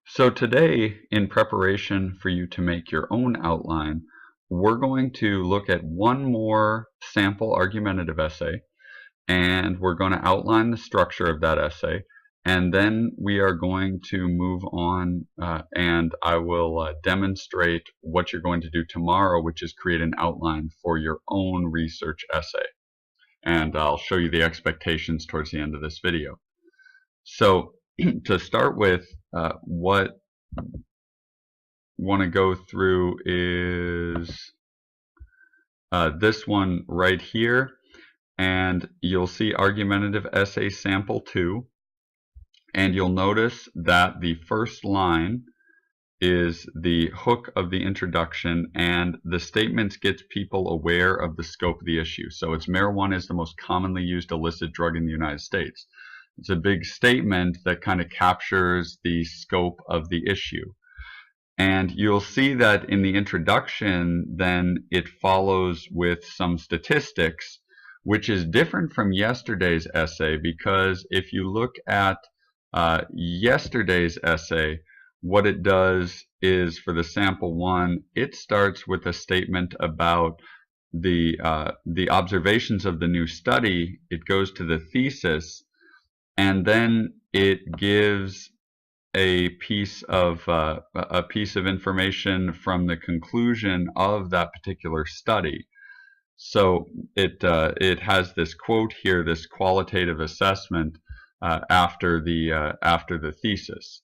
So today, in preparation for you to make your own outline, we're going to look at one more sample argumentative essay, and we're going to outline the structure of that essay, and then we are going to move on, and I will demonstrate what you're going to do tomorrow, which is create an outline for your own research essay. And I'll show you the expectations towards the end of this video. So to start with, what I want to go through is this one right here, and you'll see argumentative essay sample 2, and you'll notice that the first line is the hook of the introduction, and the statements gets people aware of the scope of the issue. So it's marijuana is the most commonly used illicit drug in the United States. It's a big statement that kind of captures the scope of the issue. And you'll see that in the introduction, then it follows with some statistics, which is different from yesterday's essay, because if you look at yesterday's essay, what it does is, for the sample 1, it starts with a statement about the observations of the new study. It goes to the thesis, and then it gives a piece of information from the conclusion of that particular study. So it has this quote here, this qualitative assessment after the thesis,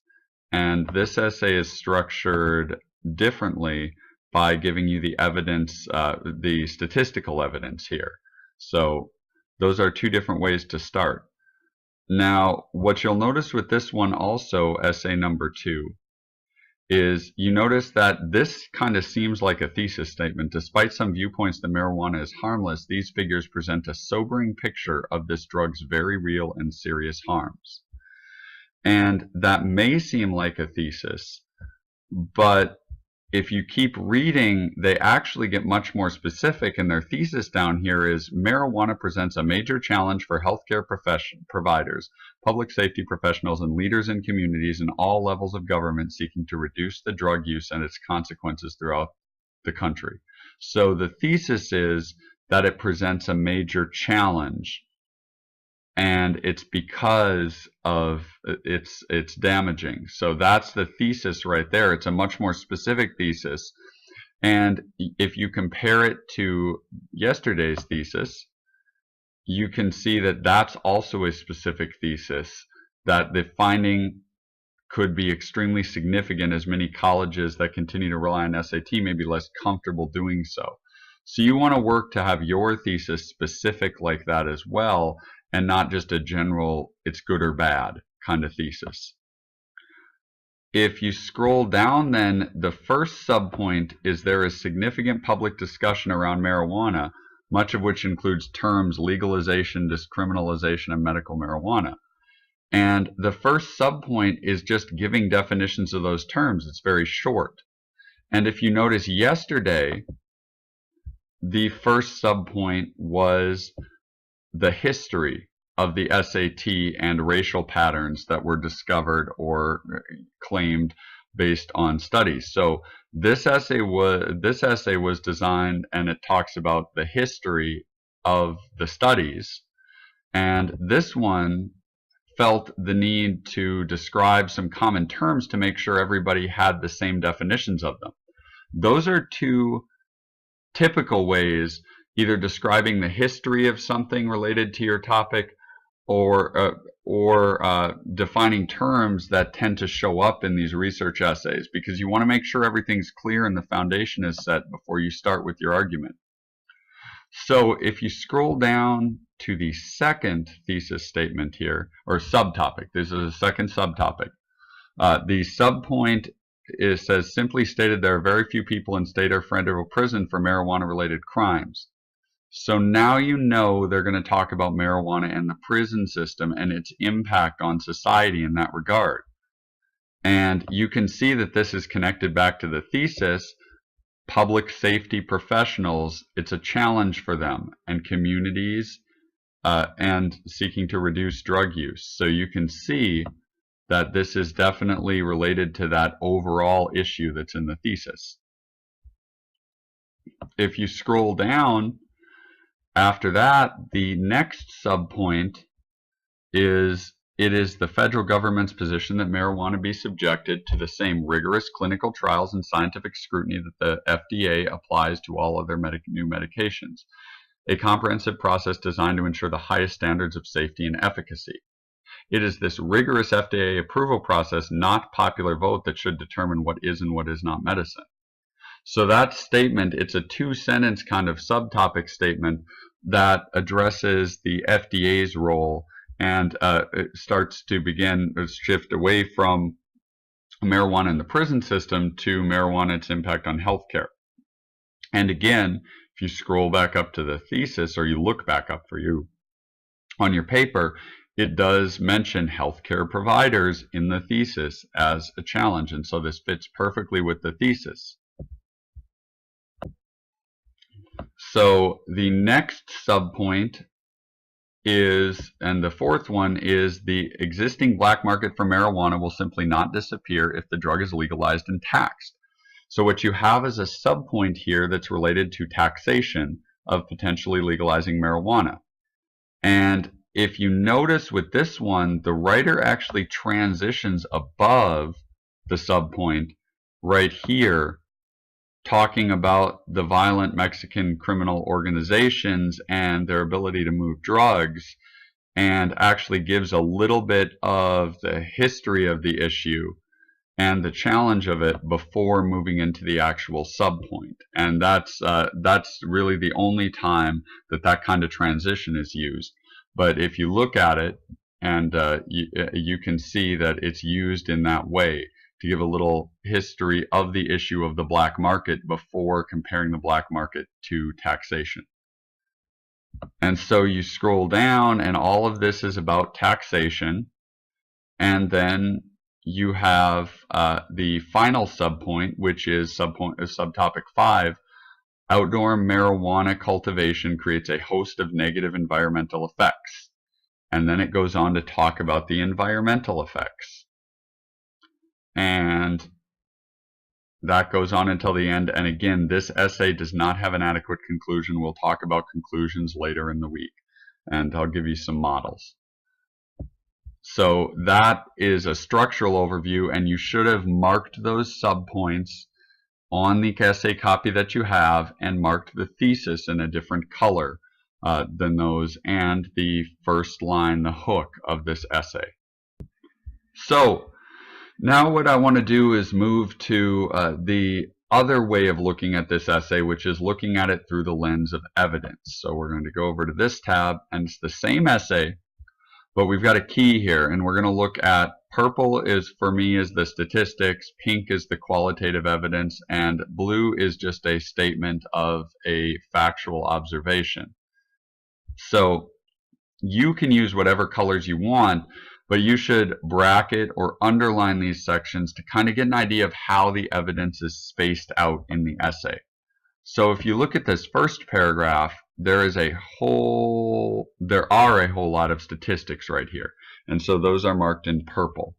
and this essay is structured differently by giving you the evidence, the statistical evidence here. So those are two different ways to start. Now, what you'll notice with this one also, essay number 2, is you notice that this kind of seems like a thesis statement. Despite some viewpoints that marijuana is harmless, these figures present a sobering picture of this drug's very real and serious harms. And that may seem like a thesis, but if you keep reading, they actually get much more specific, and their thesis down here is marijuana presents a major challenge for healthcare providers, public safety professionals, and leaders in communities in all levels of government seeking to reduce the drug use and its consequences throughout the country. So the thesis is that it presents a major challenge, and it's because of it's damaging. So that's the thesis right there. It's a much more specific thesis. And if you compare it to yesterday's thesis, you can see that that's also a specific thesis, that the finding could be extremely significant, as many colleges that continue to rely on SAT may be less comfortable doing so. So you want to work to have your thesis specific like that as well, and not just a general it's good or bad kind of thesis. If you scroll down, then the first subpoint is there is significant public discussion around marijuana, much of which includes terms legalization, discriminalization, and medical marijuana. And the first subpoint is just giving definitions of those terms. It's very short. And if you notice yesterday, the first subpoint was the history of the SAT and racial patterns that were discovered or claimed based on studies. So this essay was designed, and it talks about the history of the studies, and this one felt the need to describe some common terms to make sure everybody had the same definitions of them. Those are two typical ways, either describing the history of something related to your topic, or defining terms that tend to show up in these research essays, because you want to make sure everything's clear and the foundation is set before you start with your argument. So if you scroll down to the second thesis statement here, or subtopic, this is a second subtopic. The subpoint says, simply stated, there are very few people in state or federal prison for marijuana-related crimes. So now you know they're going to talk about marijuana and the prison system and its impact on society in that regard. And you can see that this is connected back to the thesis. Public safety professionals, it's a challenge for them, and communities, and seeking to reduce drug use. So you can see that this is definitely related to that overall issue that's in the thesis. If you scroll down, after that, the next subpoint is it is the federal government's position that marijuana be subjected to the same rigorous clinical trials and scientific scrutiny that the FDA applies to all other new medications, a comprehensive process designed to ensure the highest standards of safety and efficacy. It is this rigorous FDA approval process, not popular vote, that should determine what is and what is not medicine. So that statement, it's a two-sentence kind of subtopic statement that addresses the FDA's role and it starts to begin a shift away from marijuana in the prison system to marijuana, its impact on healthcare. And again, if you scroll back up to the thesis, or you look back up for you on your paper, it does mention healthcare providers in the thesis as a challenge. And so this fits perfectly with the thesis. So the next subpoint is, and the fourth one is, the existing black market for marijuana will simply not disappear if the drug is legalized and taxed. So what you have is a subpoint here that's related to taxation of potentially legalizing marijuana. And if you notice with this one, the writer actually transitions above the subpoint right here, talking about the violent Mexican criminal organizations and their ability to move drugs, and actually gives a little bit of the history of the issue and the challenge of it before moving into the actual subpoint. And that's really the only time that that kind of transition is used. But if you look at it, and you can see that it's used in that way, to give a little history of the issue of the black market before comparing the black market to taxation. And so you scroll down, and all of this is about taxation. And then you have the final subpoint, which is subtopic 5. Outdoor marijuana cultivation creates a host of negative environmental effects. And then it goes on to talk about the environmental effects. And that goes on until the end. And again, this essay does not have an adequate conclusion. We'll talk about conclusions later in the week, and I'll give you some models. So that is a structural overview, and you should have marked those subpoints on the essay copy that you have, and marked the thesis in a different color than those, and the first line, the hook of this essay. So now what I want to do is move to the other way of looking at this essay, which is looking at it through the lens of evidence. So we're going to go over to this tab, and it's the same essay, but we've got a key here, and we're going to look at, purple is, for me, is the statistics, pink is the qualitative evidence, and blue is just a statement of a factual observation. So you can use whatever colors you want, but you should bracket or underline these sections to kind of get an idea of how the evidence is spaced out in the essay. So if you look at this first paragraph, there are a whole lot of statistics right here. And so those are marked in purple.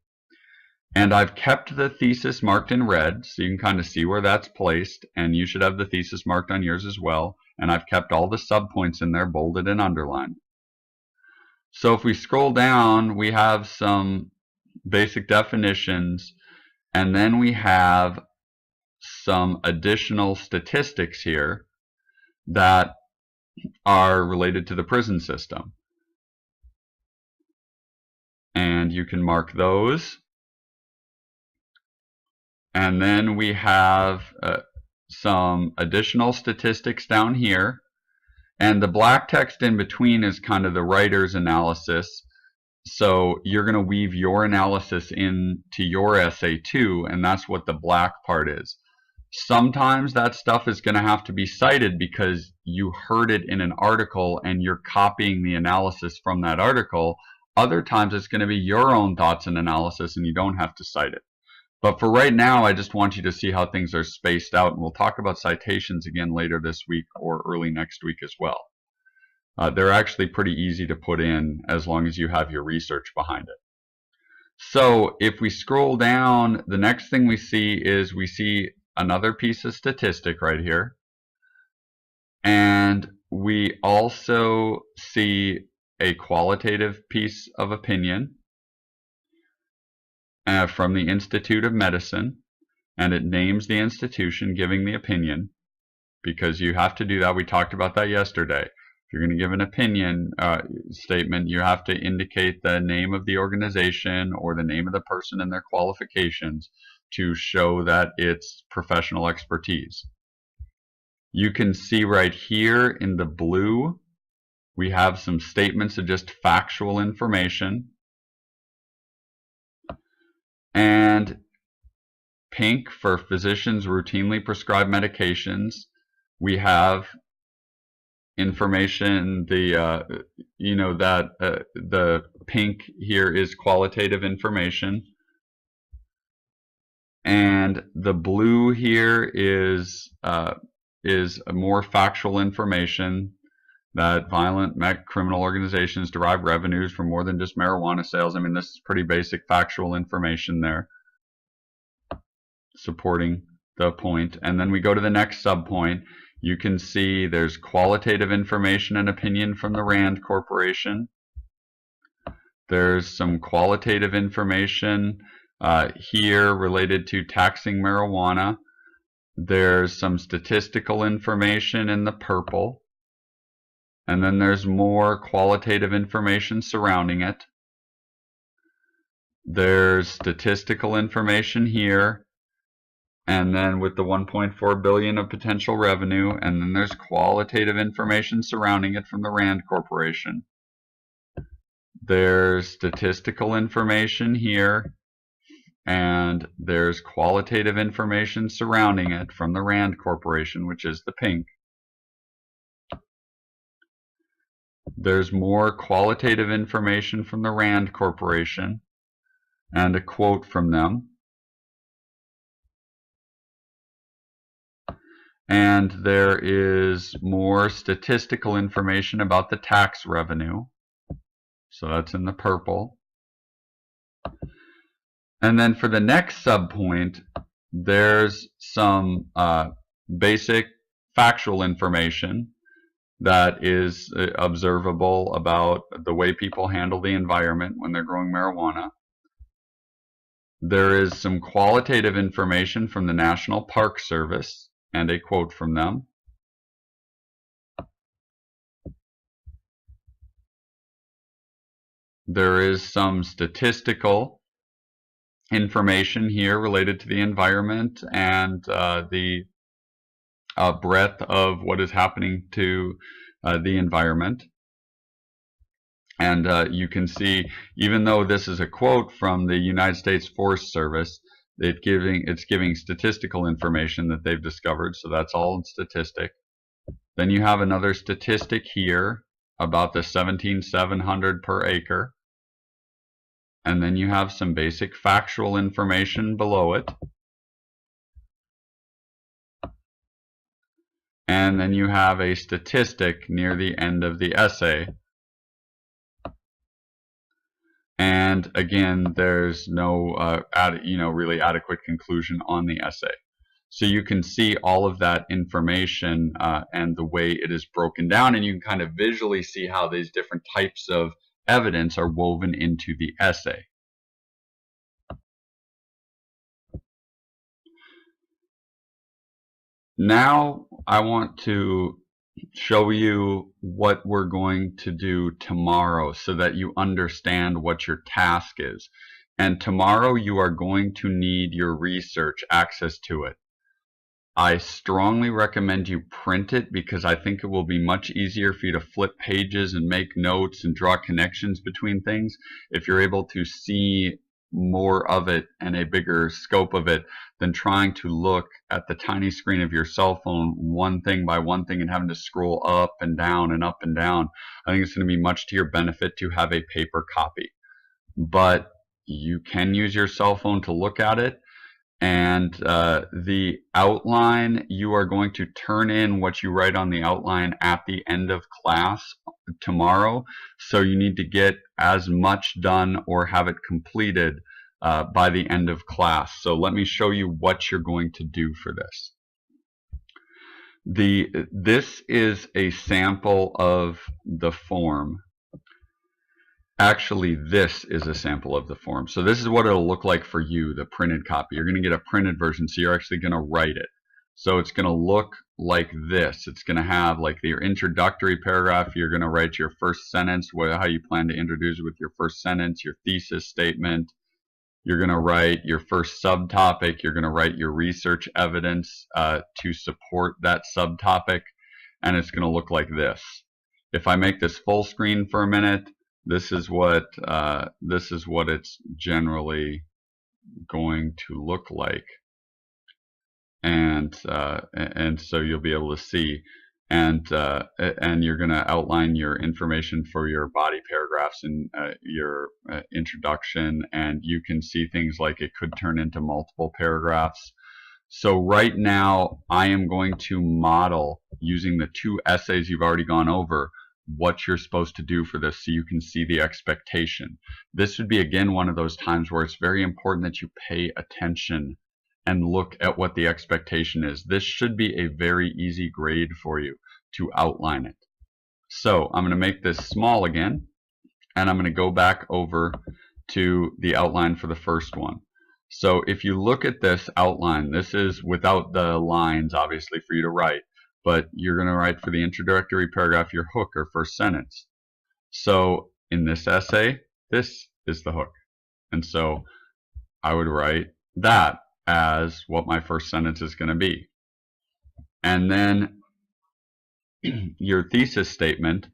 And I've kept the thesis marked in red, so you can kind of see where that's placed, and you should have the thesis marked on yours as well. And I've kept all the subpoints in there bolded and underlined. So if we scroll down, we have some basic definitions, and then we have some additional statistics here that are related to the prison system. And you can mark those. And then we have some additional statistics down here. And the black text in between is kind of the writer's analysis. So you're going to weave your analysis into your essay too, and that's what the black part is. Sometimes that stuff is going to have to be cited because you heard it in an article and you're copying the analysis from that article. Other times it's going to be your own thoughts and analysis, and you don't have to cite it. But for right now, I just want you to see how things are spaced out, and we'll talk about citations again later this week or early next week as well. They're actually pretty easy to put in as long as you have your research behind it. So if we scroll down, the next thing we see another piece of statistic right here. And we also see a qualitative piece of opinion from the Institute of Medicine, and it names the institution giving the opinion, because you have to do that. We talked about that yesterday. If you're going to give an opinion statement, you have to indicate the name of the organization or the name of the person and their qualifications to show that it's professional expertise. You can see right here in the blue, we have some statements of just factual information. And pink for physicians routinely prescribe medications. We have information, the pink here is qualitative information. And the blue here is more factual information that violent criminal organizations derive revenues from more than just marijuana sales. I mean, this is pretty basic factual information there supporting the point. And then we go to the next subpoint. You can see there's qualitative information and opinion from the RAND Corporation. There's some qualitative information here related to taxing marijuana. There's some statistical information in the purple. And then there's more qualitative information surrounding it. There's statistical information here. And then with the 1.4 billion of potential revenue, and then there's qualitative information surrounding it from the RAND Corporation. There's statistical information here, and there's qualitative information surrounding it from the RAND Corporation, which is the pink. There's more qualitative information from the RAND Corporation and a quote from them. And there is more statistical information about the tax revenue. So that's in the purple. And then for the next subpoint, there's some basic factual information that is observable about the way people handle the environment when they're growing marijuana. There is some qualitative information from the National Park Service and a quote from them. There is some statistical information here related to the environment and the breadth of what is happening to the environment. And you can see, even though this is a quote from the United States Forest Service, it's giving statistical information that they've discovered, so that's all in statistic. Then you have another statistic here about the 17,700 per acre. And then you have some basic factual information below it. And then you have a statistic near the end of the essay. And again, there's no really adequate conclusion on the essay. So you can see all of that information and the way it is broken down, and you can kind of visually see how these different types of evidence are woven into the essay. Now I want to show you what we're going to do tomorrow so that you understand what your task is. And tomorrow you are going to need your research access to it. I strongly recommend you print it because I think it will be much easier for you to flip pages and make notes and draw connections between things if you're able to see more of it and a bigger scope of it than trying to look at the tiny screen of your cell phone one thing by one thing and having to scroll up and down and up and down. I think it's going to be much to your benefit to have a paper copy. But you can use your cell phone to look at it. And the outline, you are going to turn in what you write on the outline at the end of class tomorrow. So you need to get as much done or have it completed by the end of class. So let me show you what you're going to do for this. This is a sample of the form. Actually, this is a sample of the form. So this is what it'll look like for you, the printed copy. You're going to get a printed version, so you're actually going to write it. So it's going to look like this. It's going to have like your introductory paragraph. You're going to write your first sentence, how you plan to introduce it with your first sentence, your thesis statement. You're going to write your first subtopic. You're going to write your research evidence to support that subtopic. And it's going to look like this. If I make this full screen for a minute, this is what it's generally going to look like, and so you'll be able to see, and you're going to outline your information for your body paragraphs and your introduction, and you can see things like it could turn into multiple paragraphs. So right now I am going to model using the 2 essays you've already gone over what you're supposed to do for this, so you can see the expectation. This would be again one of those times where it's very important that you pay attention and look at what the expectation is. This should be a very easy grade for you to outline it. So I'm going to make this small again, and I'm going to go back over to the outline for the first one. So if you look at this outline, this is without the lines obviously for you to write, but you're going to write for the introductory paragraph your hook or first sentence. So in this essay, this is the hook. And so I would write that as what my first sentence is going to be. And then your thesis statement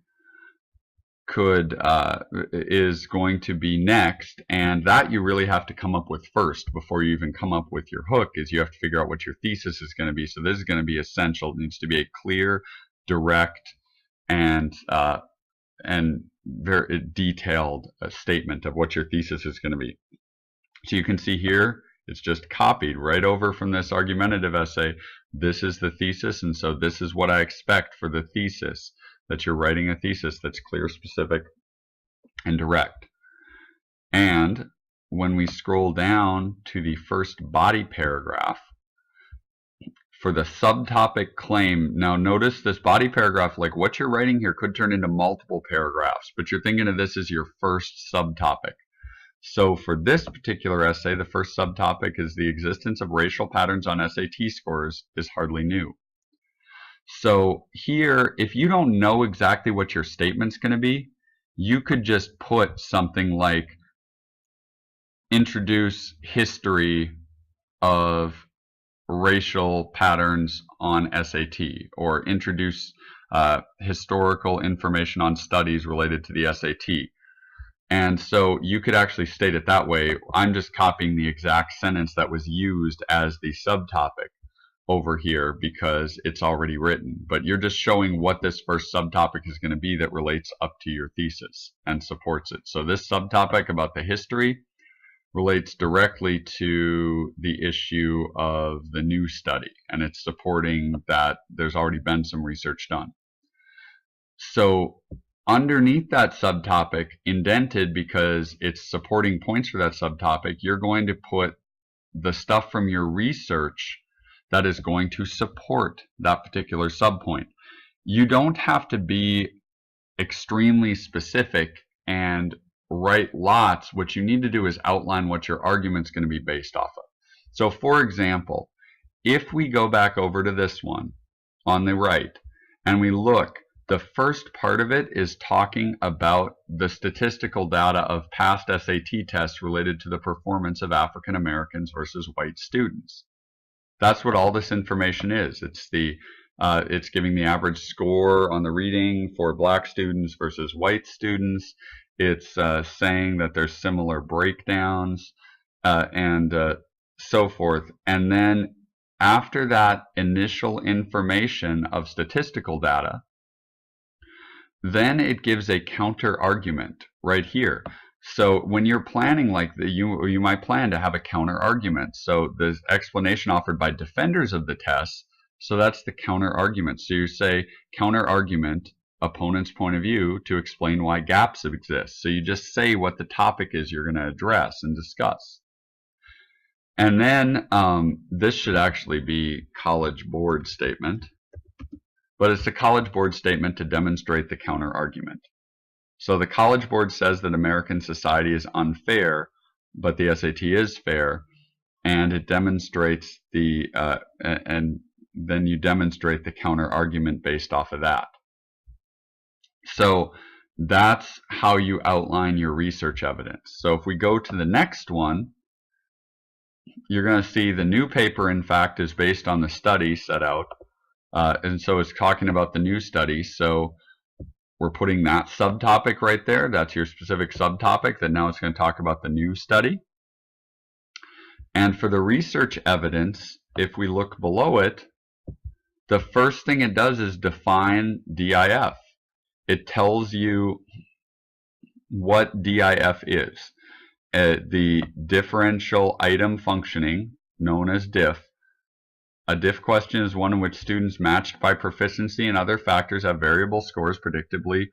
is going to be next, and that you really have to come up with first before you even come up with your hook. Is you have to figure out what your thesis is going to be. So this is going to be essential. It needs to be a clear, direct, and very detailed statement of what your thesis is going to be. So you can see here it's just copied right over from this argumentative essay. This is the thesis, and so this is what I expect for the thesis. That you're writing a thesis that's clear, specific, and direct. And when we scroll down to the first body paragraph, for the subtopic claim, now notice this body paragraph, like what you're writing here could turn into multiple paragraphs, but you're thinking of this as your first subtopic. So for this particular essay, the first subtopic is the existence of racial patterns on SAT scores is hardly new. So here, if you don't know exactly what your statement's going to be, you could just put something like introduce history of racial patterns on SAT, or introduce historical information on studies related to the SAT. And so you could actually state it that way. I'm just copying the exact sentence that was used as the subtopic over here because it's already written, but you're just showing what this first subtopic is going to be that relates up to your thesis and supports it. So this subtopic about the history relates directly to the issue of the new study, and it's supporting that there's already been some research done. So underneath that subtopic, indented because it's supporting points for that subtopic, you're going to put the stuff from your research that is going to support that particular subpoint. You don't have to be extremely specific and write lots. What you need to do is outline what your argument's going to be based off of. So for example, if we go back over to this one on the right and we look, the first part of it is talking about the statistical data of past SAT tests related to the performance of African Americans versus white students. That's what all this information is. It's giving the average score on the reading for black students versus white students. It's saying that there's similar breakdowns and so forth. And then after that initial information of statistical data, then it gives a counter argument right here. So when you're planning like you might plan to have a counter argument. So the explanation offered by defenders of the test, so that's the counter argument. So you say counter argument, opponent's point of view to explain why gaps exist. So you just say what the topic is you're going to address and discuss. And then this should actually be College Board statement, but it's a College Board statement to demonstrate the counter argument. So the College Board says that American society is unfair, but the SAT is fair, and it demonstrates and then you demonstrate the counter argument based off of that. So that's how you outline your research evidence. So if we go to the next one, you're going to see the new paper, in fact, is based on the study set out. And so it's talking about the new study. So we're putting that subtopic right there. That's your specific subtopic that now it's going to talk about the new study. And for the research evidence, if we look below it, the first thing it does is define DIF. It tells you what DIF is. The differential item functioning, known as DIF. A DIF question is one in which students matched by proficiency and other factors have variable scores predictably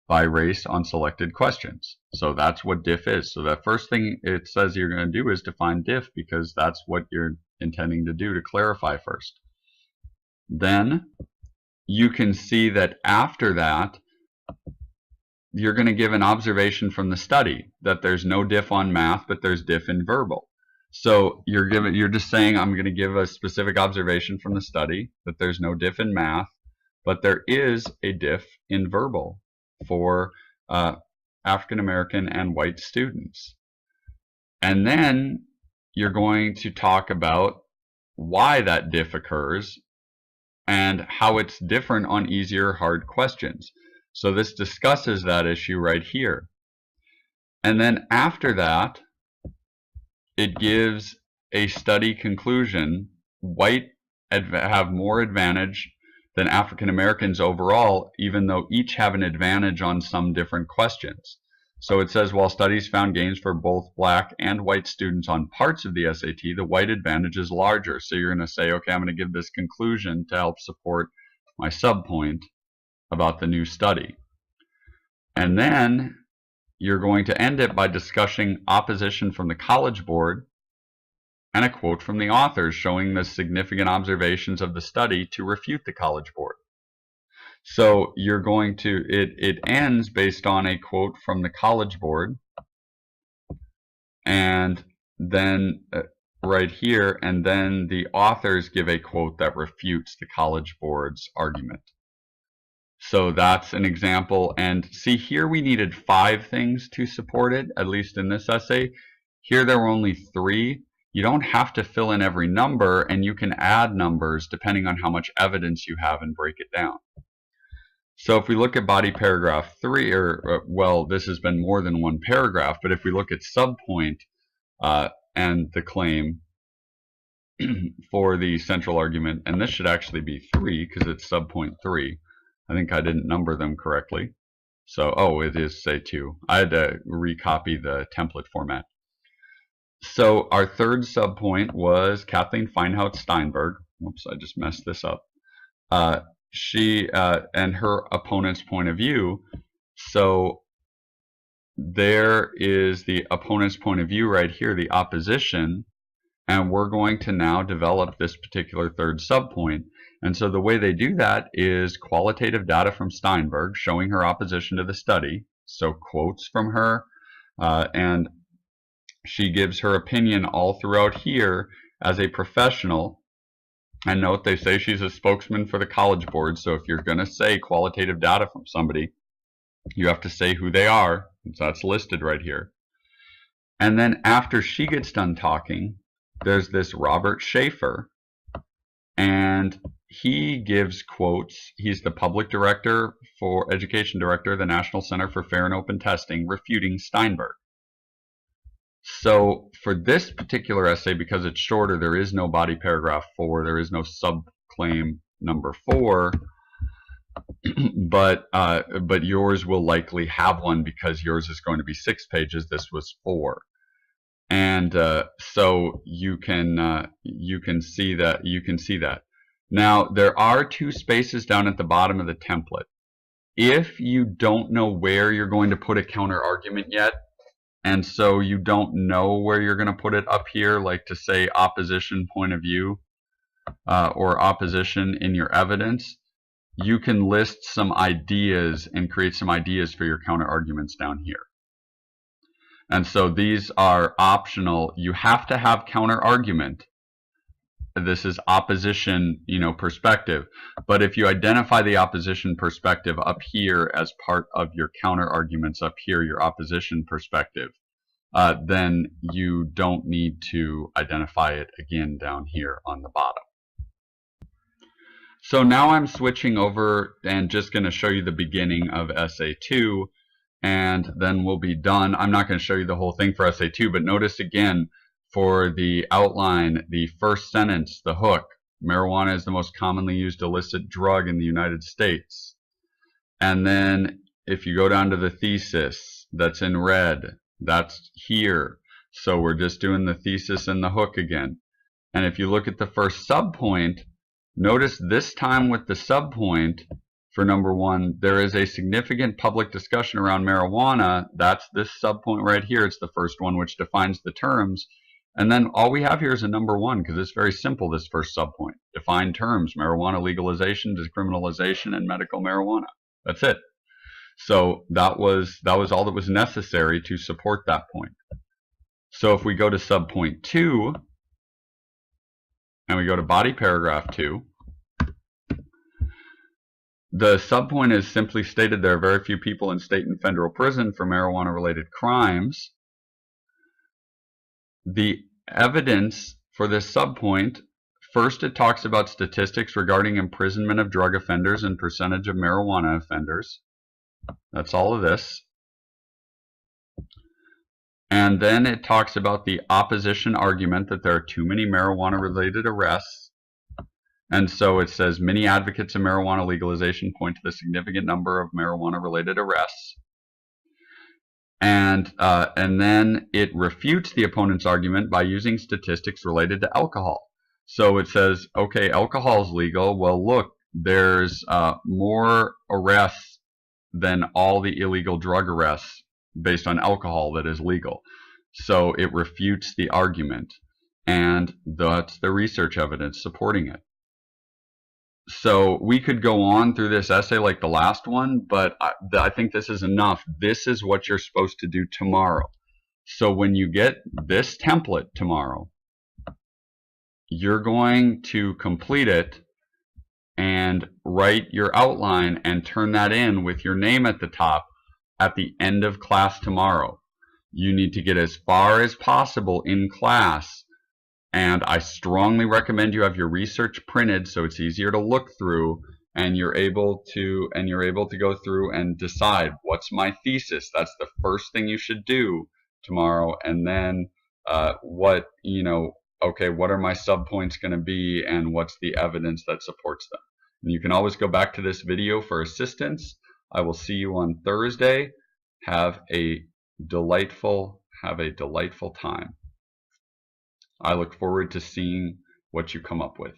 by race on selected questions. So that's what DIF is. So the first thing it says you're going to do is define DIF, because that's what you're intending to do to clarify first. Then you can see that after that, you're going to give an observation from the study that there's no diff on math, but there's diff in verbal. So you're just saying, I'm going to give a specific observation from the study that there's no diff in math, but there is a diff in verbal for African American and white students. And then you're going to talk about why that diff occurs and how it's different on easier or hard questions. So this discusses that issue right here. And then after that, it gives a study conclusion. White have more advantage than African Americans overall, even though each have an advantage on some different questions. So it says, while studies found gains for both black and white students on parts of the SAT, the white advantage is larger. So you're going to say, okay, I'm going to give this conclusion to help support my subpoint about the new study. And then you're going to end it by discussing opposition from the College Board and a quote from the authors showing the significant observations of the study to refute the College Board. So you're going to, it ends based on a quote from the College Board, and then right here, and then the authors give a quote that refutes the College Board's argument. So that's an example. And see, here we needed 5 things to support it, at least in this essay. Here there were only 3. You don't have to fill in every number, and you can add numbers depending on how much evidence you have and break it down. So if we look at body paragraph 3, well, this has been more than one paragraph, but if we look at subpoint and the claim for the central argument, and this should actually be 3 because it's subpoint 3. I think I didn't number them correctly. So, oh, it is say 2. I had to recopy the template format. So our third subpoint was Kathleen Feinhaut Steinberg. Oops, I just messed this up. She and her opponent's point of view. So there is the opponent's point of view right here, the opposition, and we're going to now develop this particular third subpoint. And so the way they do that is qualitative data from Steinberg showing her opposition to the study, so quotes from her, and she gives her opinion all throughout here as a professional. And note, they say she's a spokesman for the College Board, so if you're going to say qualitative data from somebody, you have to say who they are, so that's listed right here. And then after she gets done talking, there's this Robert Schaefer, and he gives quotes. He's the public director for education director of the National Center for Fair and Open Testing, refuting Steinberg. So for this particular essay, because it's shorter, there is no body paragraph 4, there is no subclaim number 4. but yours will likely have one because yours is going to be 6 pages. This was 4. And so you can see that. Now there are 2 spaces down at the bottom of the template. If you don't know where you're going to put a counter argument yet, and so you don't know where you're going to put it up here, like to say opposition point of view or opposition in your evidence, you can list some ideas and create some ideas for your counter arguments down here. And so these are optional. You have to have counter argument. This is opposition, perspective. But if you identify the opposition perspective up here as part of your counter arguments up here, your opposition perspective, then you don't need to identify it again down here on the bottom. So now I'm switching over and just going to show you the beginning of Essay 2, and then we'll be done. I'm not going to show you the whole thing for Essay 2, but notice again, for the outline, the first sentence, the hook, marijuana is the most commonly used illicit drug in the United States. And then if you go down to the thesis, that's in red, that's here. So we're just doing the thesis and the hook again. And if you look at the first subpoint, notice this time with the subpoint for number 1, there is a significant public discussion around marijuana. That's this subpoint right here. It's the first one which defines the terms. And then all we have here is a number 1 because it's very simple, this first subpoint. Define terms, marijuana legalization, decriminalization, and medical marijuana. That's it. So that was all that was necessary to support that point. So if we go to subpoint 2, and we go to body paragraph 2, the subpoint is simply stated there are very few people in state and federal prison for marijuana-related crimes. The evidence for this subpoint, first it talks about statistics regarding imprisonment of drug offenders and percentage of marijuana offenders. That's all of this. And then it talks about the opposition argument that there are too many marijuana-related arrests. And so it says many advocates of marijuana legalization point to the significant number of marijuana-related arrests. And then it refutes the opponent's argument by using statistics related to alcohol. So it says, okay, alcohol is legal. Well, look, there's more arrests than all the illegal drug arrests based on alcohol that is legal. So it refutes the argument, and that's the research evidence supporting it. So we could go on through this essay like the last one, but I think this is enough. This is what you're supposed to do tomorrow. So when you get this template tomorrow, you're going to complete it and write your outline and turn that in with your name at the top at the end of class tomorrow. You need to get as far as possible in class, and I strongly recommend you have your research printed so it's easier to look through, and you're able to go through and decide what's my thesis. That's the first thing you should do tomorrow. And then what are my subpoints going to be, and what's the evidence that supports them. And you can always go back to this video for assistance. I will see you on Thursday. Have a delightful time. I look forward to seeing what you come up with.